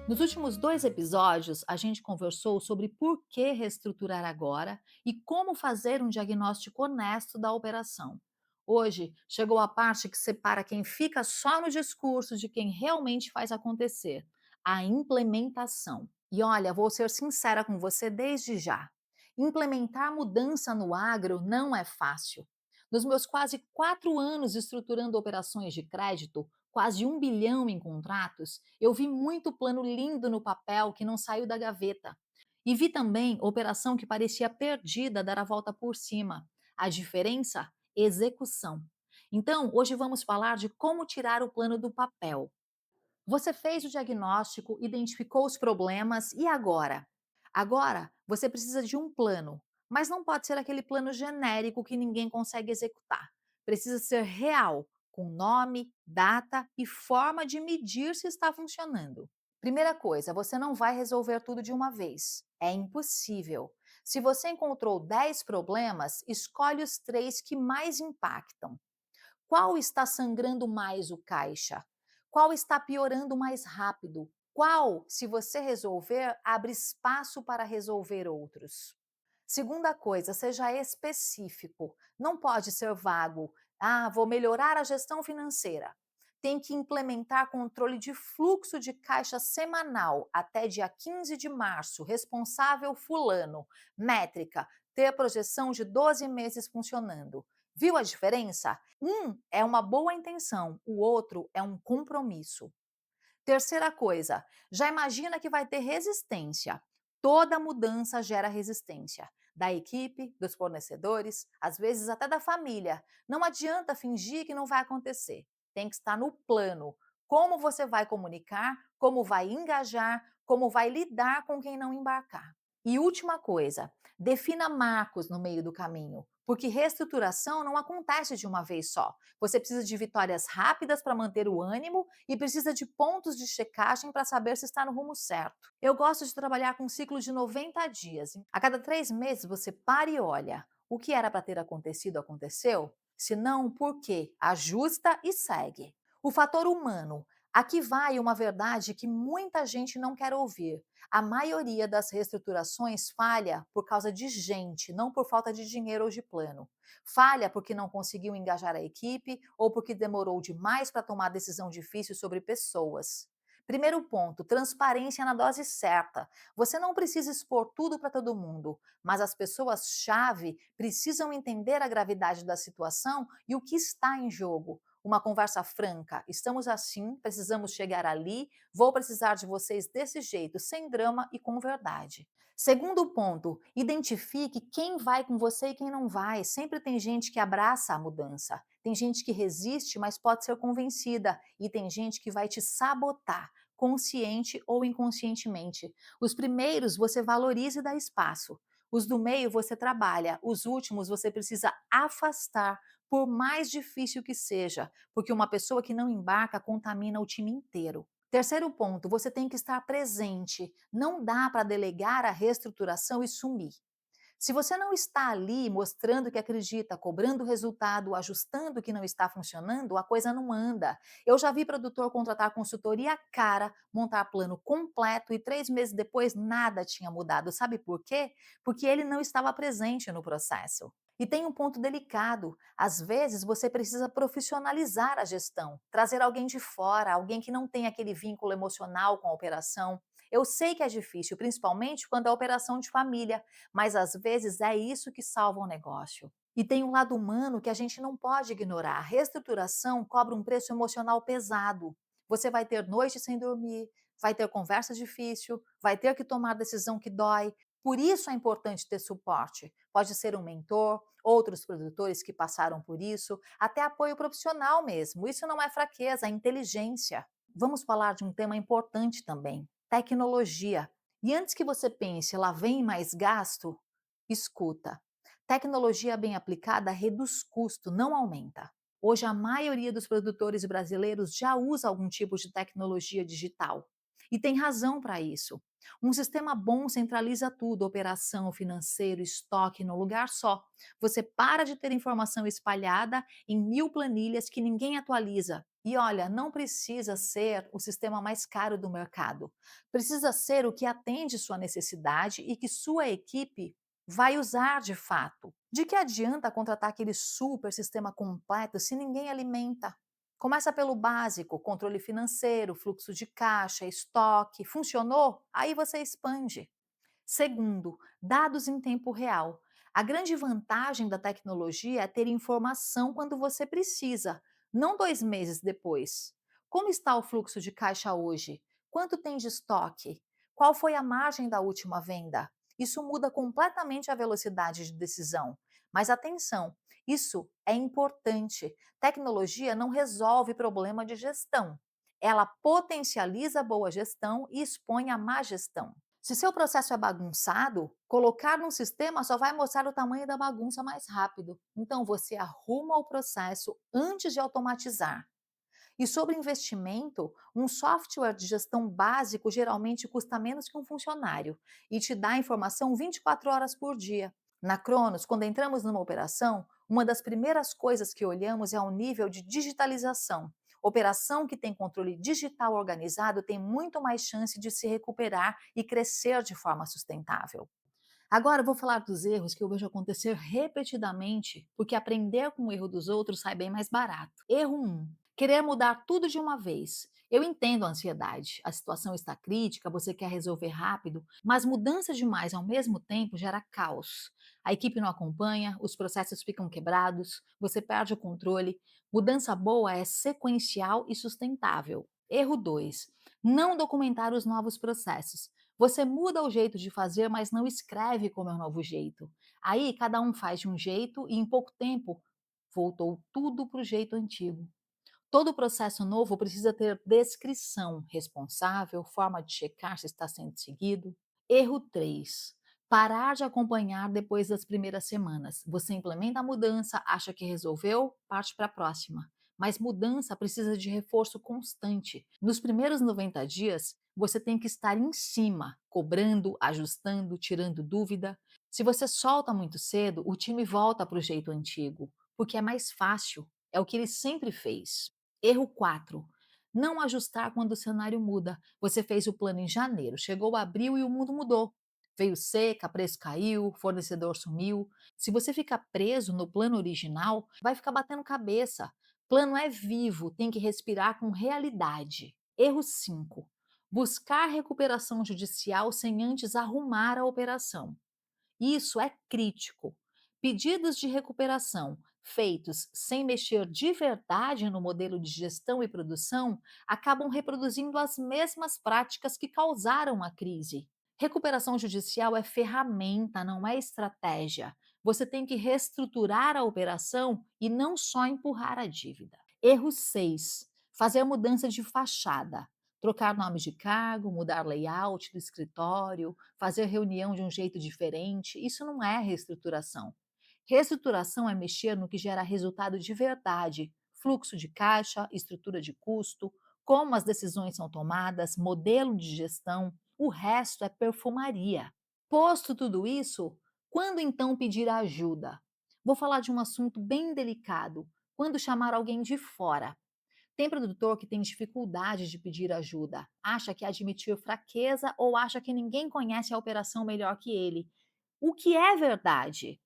Nos últimos dois episódios, a gente conversou sobre por que reestruturar agora e como fazer um diagnóstico honesto da operação. Hoje, chegou a parte que separa quem fica só no discurso de quem realmente faz acontecer, a implementação. E olha, vou ser sincera com você desde já. Implementar mudança no agro não é fácil. Nos meus quase 4 anos estruturando operações de crédito, quase 1 bilhão em contratos, eu vi muito plano lindo no papel que não saiu da gaveta. E vi também operação que parecia perdida dar a volta por cima. A diferença? Execução. Então, hoje vamos falar de como tirar o plano do papel. Você fez o diagnóstico, identificou os problemas e agora? Agora, você precisa de um plano, mas não pode ser aquele plano genérico que ninguém consegue executar. Precisa ser real, com nome, data e forma de medir se está funcionando. Primeira coisa, você não vai resolver tudo de uma vez. É impossível. Se você encontrou 10 problemas, escolhe os 3 que mais impactam. Qual está sangrando mais o caixa? Qual está piorando mais rápido? Qual, se você resolver, abre espaço para resolver outros? Segunda coisa, seja específico. Não pode ser vago. Ah, vou melhorar a gestão financeira. Tem que implementar controle de fluxo de caixa semanal até dia 15 de março. Responsável fulano. Métrica: ter projeção de 12 meses funcionando. Viu a diferença? Um é uma boa intenção, o outro é um compromisso. Terceira coisa, já imagina que vai ter resistência. Toda mudança gera resistência. Da equipe, dos fornecedores, às vezes até da família. Não adianta fingir que não vai acontecer. Tem que estar no plano. Como você vai comunicar, como vai engajar, como vai lidar com quem não embarcar. E última coisa, defina marcos no meio do caminho, porque reestruturação não acontece de uma vez só. Você precisa de vitórias rápidas para manter o ânimo e precisa de pontos de checagem para saber se está no rumo certo. Eu gosto de trabalhar com um ciclo de 90 dias. A cada 3 meses você para e olha. O que era para ter acontecido, aconteceu? Se não, por quê? Ajusta e segue. O fator humano. Aqui vai uma verdade que muita gente não quer ouvir. A maioria das reestruturações falha por causa de gente, não por falta de dinheiro ou de plano. Falha porque não conseguiu engajar a equipe ou porque demorou demais para tomar decisão difícil sobre pessoas. Primeiro ponto, transparência na dose certa. Você não precisa expor tudo para todo mundo, mas as pessoas-chave precisam entender a gravidade da situação e o que está em jogo. Uma conversa franca. Estamos assim, precisamos chegar ali, vou precisar de vocês desse jeito, sem drama e com verdade. Segundo ponto, identifique quem vai com você e quem não vai. Sempre tem gente que abraça a mudança. Tem gente que resiste, mas pode ser convencida. E tem gente que vai te sabotar, consciente ou inconscientemente. Os primeiros você valoriza e dá espaço. Os do meio você trabalha. Os últimos você precisa afastar, por mais difícil que seja, porque uma pessoa que não embarca contamina o time inteiro. Terceiro ponto, você tem que estar presente. Não dá para delegar a reestruturação e sumir. Se você não está ali mostrando que acredita, cobrando resultado, ajustando o que não está funcionando, a coisa não anda. Eu já vi produtor contratar consultoria cara, montar plano completo e 3 meses depois nada tinha mudado. Sabe por quê? Porque ele não estava presente no processo. E tem um ponto delicado. Às vezes você precisa profissionalizar a gestão, trazer alguém de fora, alguém que não tem aquele vínculo emocional com a operação. Eu sei que é difícil, principalmente quando é operação de família, mas às vezes é isso que salva o negócio. E tem um lado humano que a gente não pode ignorar. A reestruturação cobra um preço emocional pesado. Você vai ter noites sem dormir, vai ter conversa difícil, vai ter que tomar decisão que dói. Por isso é importante ter suporte. Pode ser um mentor, outros produtores que passaram por isso, até apoio profissional mesmo. Isso não é fraqueza, é inteligência. Vamos falar de um tema importante também: tecnologia. E antes que você pense, lá vem mais gasto, escuta. Tecnologia bem aplicada reduz custo, não aumenta. Hoje a maioria dos produtores brasileiros já usa algum tipo de tecnologia digital. E tem razão para isso. Um sistema bom centraliza tudo, operação, financeiro, estoque, no lugar só. Você para de ter informação espalhada em 1000 planilhas que ninguém atualiza. E olha, não precisa ser o sistema mais caro do mercado. Precisa ser o que atende sua necessidade e que sua equipe vai usar de fato. De que adianta contratar aquele super sistema completo se ninguém alimenta? Começa pelo básico, controle financeiro, fluxo de caixa, estoque. Funcionou? Aí você expande. Segundo, dados em tempo real. A grande vantagem da tecnologia é ter informação quando você precisa, não 2 meses depois. Como está o fluxo de caixa hoje? Quanto tem de estoque? Qual foi a margem da última venda? Isso muda completamente a velocidade de decisão. Mas atenção, isso é importante. Tecnologia não resolve problema de gestão. Ela potencializa a boa gestão e expõe a má gestão. Se seu processo é bagunçado, colocar num sistema só vai mostrar o tamanho da bagunça mais rápido. Então você arruma o processo antes de automatizar. E sobre investimento, um software de gestão básico geralmente custa menos que um funcionário e te dá informação 24 horas por dia. Na Cronos, quando entramos numa operação, uma das primeiras coisas que olhamos é o nível de digitalização. Operação que tem controle digital organizado tem muito mais chance de se recuperar e crescer de forma sustentável. Agora eu vou falar dos erros que eu vejo acontecer repetidamente, porque aprender com o erro dos outros sai bem mais barato. Erro 1: querer mudar tudo de uma vez. Eu entendo a ansiedade, a situação está crítica, você quer resolver rápido, mas mudança demais ao mesmo tempo gera caos. A equipe não acompanha, os processos ficam quebrados, você perde o controle. Mudança boa é sequencial e sustentável. Erro 2: não documentar os novos processos. Você muda o jeito de fazer, mas não escreve como é o novo jeito. Aí cada um faz de um jeito e em pouco tempo voltou tudo para o jeito antigo. Todo processo novo precisa ter descrição, responsável, forma de checar se está sendo seguido. Erro 3: parar de acompanhar depois das primeiras semanas. Você implementa a mudança, acha que resolveu, parte para a próxima. Mas mudança precisa de reforço constante. Nos primeiros 90 dias, você tem que estar em cima, cobrando, ajustando, tirando dúvida. Se você solta muito cedo, o time volta para o jeito antigo, porque é mais fácil, é o que ele sempre fez. Erro 4: não ajustar quando o cenário muda. Você fez o plano em janeiro, chegou abril e o mundo mudou. Veio seca, preço caiu, fornecedor sumiu. Se você ficar preso no plano original, vai ficar batendo cabeça. Plano é vivo, tem que respirar com realidade. Erro 5: buscar recuperação judicial sem antes arrumar a operação. Isso é crítico. Pedidos de recuperação feitos sem mexer de verdade no modelo de gestão e produção acabam reproduzindo as mesmas práticas que causaram a crise. Recuperação judicial é ferramenta, não é estratégia. Você tem que reestruturar a operação e não só empurrar a dívida. Erro 6: fazer mudança de fachada. Trocar nome de cargo, mudar layout do escritório, fazer reunião de um jeito diferente, isso não é reestruturação. Reestruturação é mexer no que gera resultado de verdade, fluxo de caixa, estrutura de custo, como as decisões são tomadas, modelo de gestão, o resto é perfumaria. Posto tudo isso, quando então pedir ajuda? Vou falar de um assunto bem delicado, quando chamar alguém de fora. Tem produtor que tem dificuldade de pedir ajuda, acha que admitir fraqueza ou acha que ninguém conhece a operação melhor que ele. O que é verdade,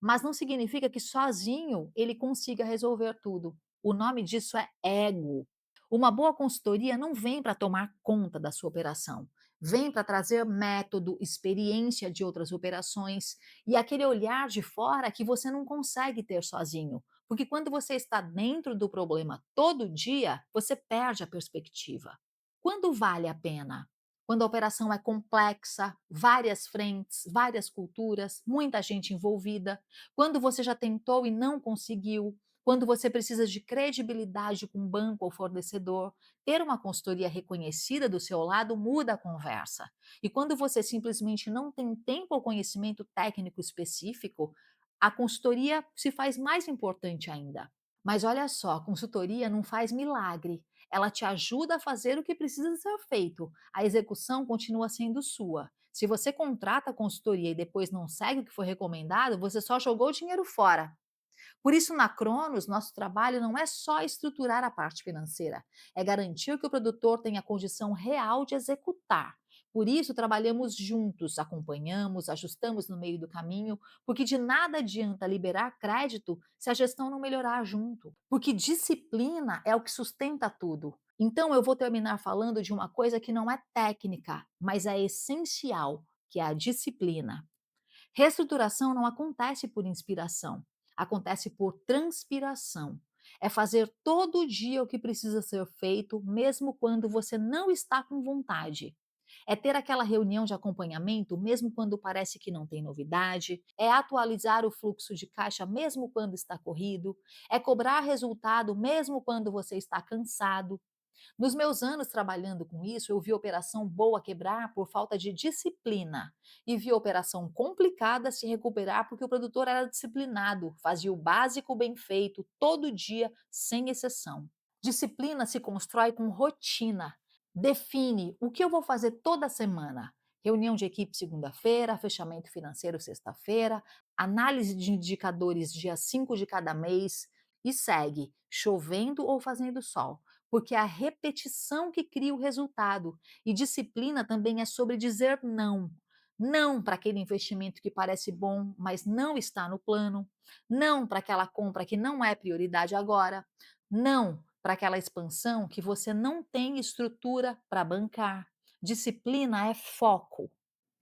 mas não significa que sozinho ele consiga resolver tudo. O nome disso é ego. Uma boa consultoria não vem para tomar conta da sua operação, vem para trazer método, experiência de outras operações e aquele olhar de fora que você não consegue ter sozinho. Porque quando você está dentro do problema todo dia, você perde a perspectiva. Quando vale a pena? Quando a operação é complexa, várias frentes, várias culturas, muita gente envolvida, quando você já tentou e não conseguiu, quando você precisa de credibilidade com banco ou fornecedor, ter uma consultoria reconhecida do seu lado muda a conversa. E quando você simplesmente não tem tempo ou conhecimento técnico específico, a consultoria se faz mais importante ainda. Mas olha só, a consultoria não faz milagre. Ela te ajuda a fazer o que precisa ser feito. A execução continua sendo sua. Se você contrata a consultoria e depois não segue o que foi recomendado, você só jogou o dinheiro fora. Por isso, na Cronos, nosso trabalho não é só estruturar a parte financeira, é garantir que o produtor tenha condição real de executar. Por isso, trabalhamos juntos, acompanhamos, ajustamos no meio do caminho, porque de nada adianta liberar crédito se a gestão não melhorar junto. Porque disciplina é o que sustenta tudo. Então, eu vou terminar falando de uma coisa que não é técnica, mas é essencial, que é a disciplina. Reestruturação não acontece por inspiração, acontece por transpiração. É fazer todo dia o que precisa ser feito, mesmo quando você não está com vontade. É ter aquela reunião de acompanhamento, mesmo quando parece que não tem novidade. É atualizar o fluxo de caixa, mesmo quando está corrido. É cobrar resultado, mesmo quando você está cansado. Nos meus anos trabalhando com isso, eu vi operação boa quebrar por falta de disciplina e vi operação complicada se recuperar porque o produtor era disciplinado, fazia o básico bem feito todo dia, sem exceção. Disciplina se constrói com rotina. Define o que eu vou fazer toda semana. Reunião de equipe segunda-feira, fechamento financeiro sexta-feira, análise de indicadores dia 5 de cada mês e segue, chovendo ou fazendo sol, porque é a repetição que cria o resultado. E disciplina também é sobre dizer não. Não para aquele investimento que parece bom, mas não está no plano. Não para aquela compra que não é prioridade agora. Não para aquela expansão que você não tem estrutura para bancar. Disciplina é foco.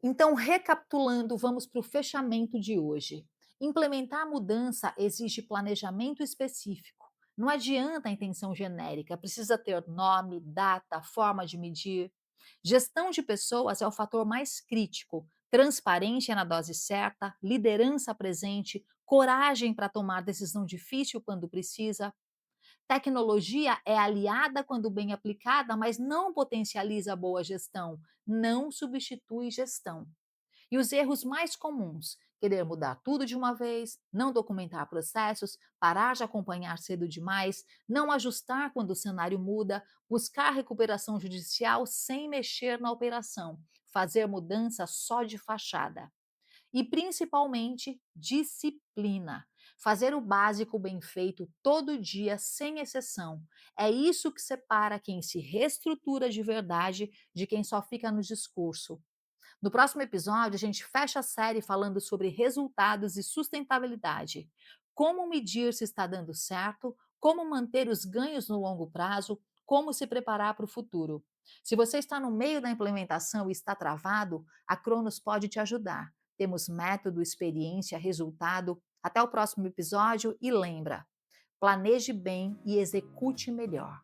Então, recapitulando, vamos para o fechamento de hoje. Implementar a mudança exige planejamento específico. Não adianta a intenção genérica, precisa ter nome, data, forma de medir. Gestão de pessoas é o fator mais crítico. Transparência na dose certa, liderança presente, coragem para tomar decisão difícil quando precisa. Tecnologia é aliada quando bem aplicada, mas não potencializa a boa gestão, não substitui gestão. E os erros mais comuns: querer mudar tudo de uma vez, não documentar processos, parar de acompanhar cedo demais, não ajustar quando o cenário muda, buscar recuperação judicial sem mexer na operação, fazer mudança só de fachada. E principalmente disciplina. Fazer o básico bem feito todo dia, sem exceção. É isso que separa quem se reestrutura de verdade de quem só fica no discurso. No próximo episódio, a gente fecha a série falando sobre resultados e sustentabilidade. Como medir se está dando certo, como manter os ganhos no longo prazo, como se preparar para o futuro. Se você está no meio da implementação e está travado, a Cronos pode te ajudar. Temos método, experiência, resultado. Até o próximo episódio e lembra: planeje bem e execute melhor.